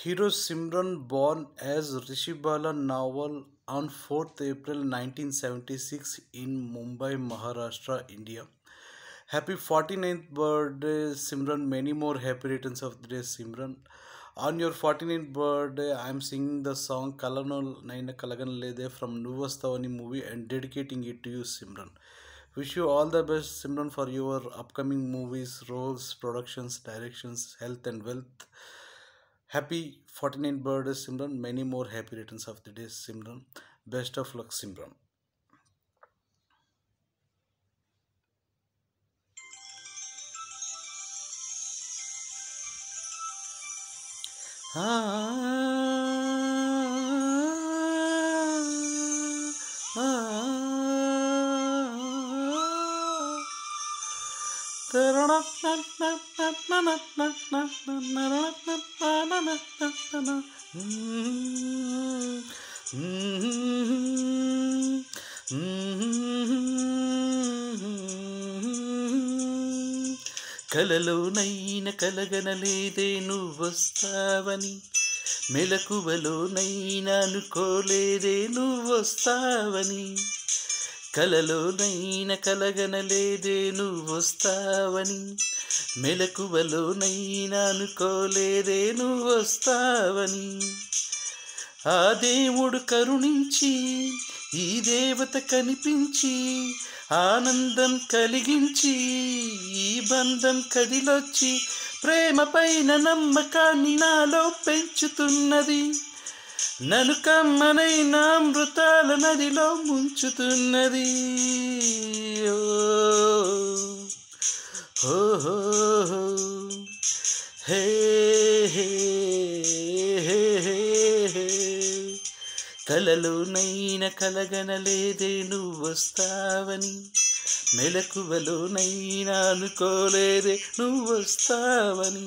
Hero Simran, born as Rishibala Nawal on 4th April 1976 in Mumbai, Maharashtra, India. Happy 49th birthday, Simran. Many more happy returns of the day, Simran. On your 49th birthday, I am singing the song Kalano Naina Kalagan Lede from Nuvastavani movie and dedicating it to you, Simran. Wish you all the best, Simran, for your upcoming movies, roles, productions, directions, health, and wealth. Happy 49th birthday, Simran. Many more happy returns of the day, Simran. Best of luck, Simran. కలలోనైన కలగనలేదే నువ్వొస్తావని, మెలకువలోనైనా అనుకోలేదే నువ్వొస్తావని, కలలోనైన కలగనలేదే నువ్వొస్తావని, మెలకువలోనైనా అనుకోలేదే నువ్వొస్తావని. ఆ దేవుడు కరుణించి ఈ దేవత కనిపించి ఆనందం కలిగించి ఈ బంధం కదిలొచ్చి ప్రేమ పైన నమ్మకాన్ని నాలో పెంచుతున్నది, నన్ను కమ్మనైన అమృతాల నదిలో ముంచుతున్నది. ఓ హో హో హే హే హే హే. కలలోనైనా కలగనలేదే నువ్వొస్తావని, మెలకువలోనైనా అనుకోలేదే నువ్వొస్తావని.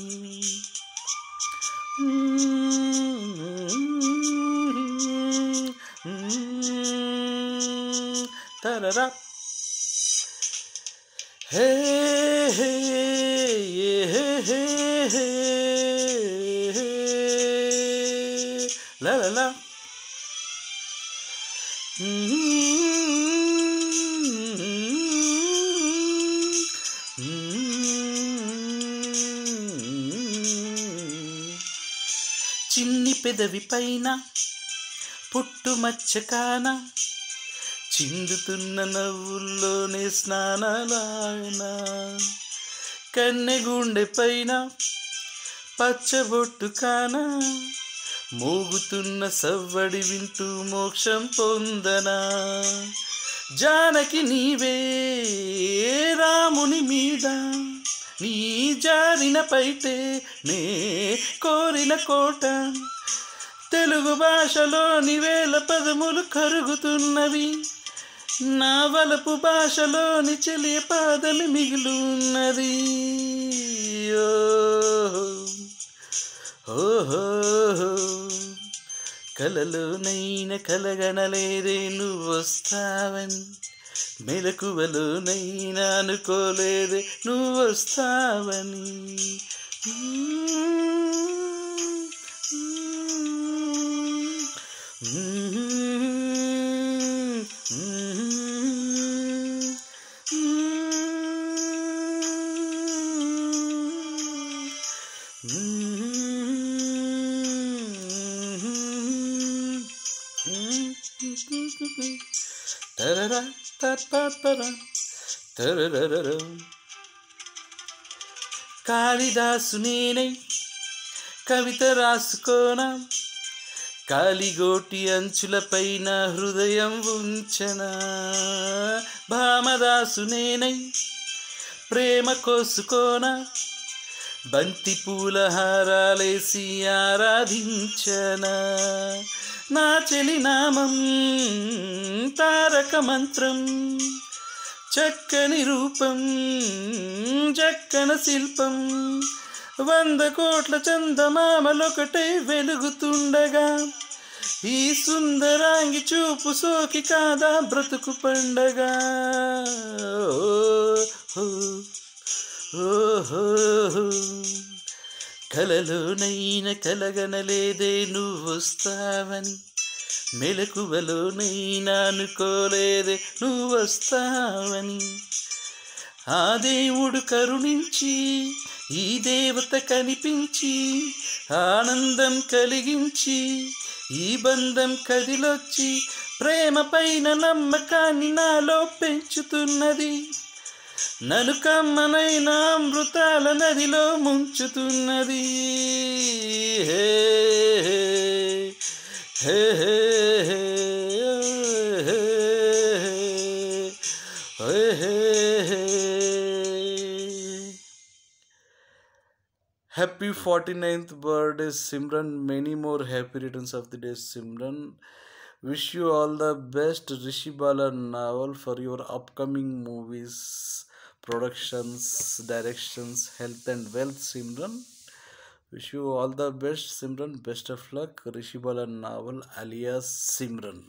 తరరా హే హే హే హే హే లా లా లా. చిన్ని పెదవి పైన పుట్టుమచ్చకాన చిందుతున్న నవ్వుల్లోనే స్నానాలాయన, కన్నెగుండె పైన పచ్చబొట్టు కాన మోగుతున్న సవ్వడి వింటూ మోక్షం పొందనా. జానకి నీవే రాముని మీద నీ జారిన పైటే నే కోరిన కోట, తెలుగు భాషలోని వేల పదములు కరుగుతున్నవి, నా వలపు భాషలోని చెలియ పాదలు మిగిలున్నది. ఓహో కలలోనైనా కలగనలేదే నువ్వొస్తావని, మెలకువలోనైనా అనుకోలేదే నువ్వొస్తావని. తరరా తరరా తరరా. కాళిదాసు నేనై కవిత రాసుకోనా, కాలిగోటి అంచులపైన హృదయం ఉంచనా, భామదాసు నేనై ప్రేమ కోసుకోనా, బంతి పూల హారాలేసి ఆరాధించనా, నా చెలి నామం తారక మంత్రం, చక్కని రూపం చక్కన శిల్పం, 100 కోట్ల చందమామలొకటై వెలుగుతుండగా, ఈ సుందరాంగి చూపు సోకి కాదా బ్రతుకు పండగా. ఓహో కలలోనైన కలగనలేదే నువ్వొస్తావని, మెలకువలోనైనా అనుకోలేదే నువ్వొస్తావని. ఆ దేవుడు కరుణించి ఈ దేవత కనిపించి ఆనందం కలిగించి ఈ బంధం కదిలొచ్చి ప్రేమ పైన నమ్మకాన్ని నాలో పెంచుతున్నది. నన్ను కమ్మనైన అమృతాల నదిలో ముంచుతున్నది. హే హే హే హే హే హే హే. Happy 49th birthday, Simran. Many more happy returns of the day, Simran. Wish you all the best, Rishi Bala Naval, for your upcoming movies, productions, directions, health and wealth, Simran. Wish you all the best, Simran. Best of luck, Rishi Bala Naval alias Simran.